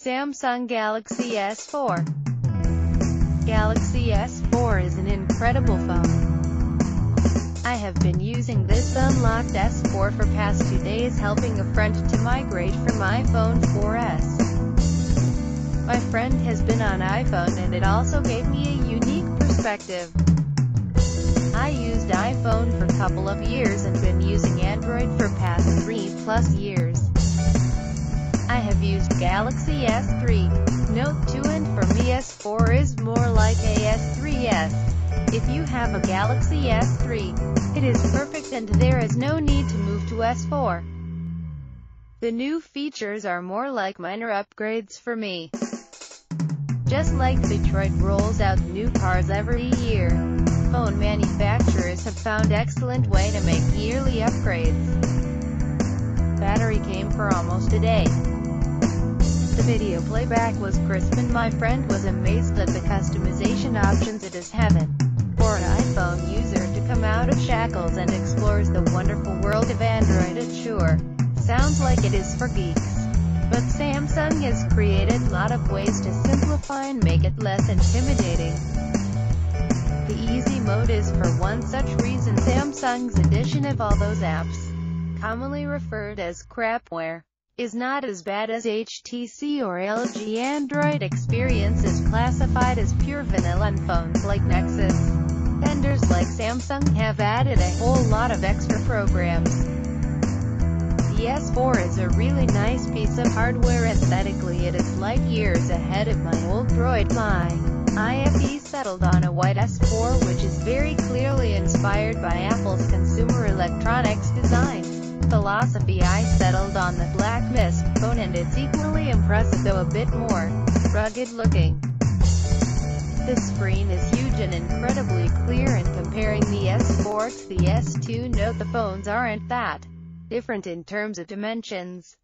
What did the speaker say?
Samsung Galaxy S4. Galaxy S4 is an incredible phone. I have been using this unlocked S4 for past 2 days, helping a friend to migrate from iPhone 4S. My friend has been on iPhone and it also gave me a unique perspective. I used iPhone for a couple of years and been using Android for past 3+ years. I have used Galaxy S3, Note 2, and for me S4 is more like a S3s. If you have a Galaxy S3, it is perfect and there is no need to move to S4. The new features are more like minor upgrades for me. Just like Detroit rolls out new cars every year, phone manufacturers have found excellent way to make yearly upgrades. Battery came for almost a day. The video playback was crisp and my friend was amazed at the customization options. It is heaven for an iPhone user to come out of shackles and explores the wonderful world of Android. It sure sounds like it is for geeks, but Samsung has created a lot of ways to simplify and make it less intimidating. The easy mode is for one such reason. Samsung's addition of all those apps, commonly referred as crapware, is not as bad as HTC or LG. Android experience is classified as pure vanilla on phones like Nexus. Vendors like Samsung have added a whole lot of extra programs. The S4 is a really nice piece of hardware. Aesthetically, it is light years ahead of my old Droid. My IFE settled on a white S4, which is very clearly inspired by Apple's consumer electronics design philosophy. I settled on the Black Mist phone and it's equally impressive, though a bit more rugged looking. The screen is huge and incredibly clear, and comparing the S4 to the S2 Note, the phones aren't that different in terms of dimensions.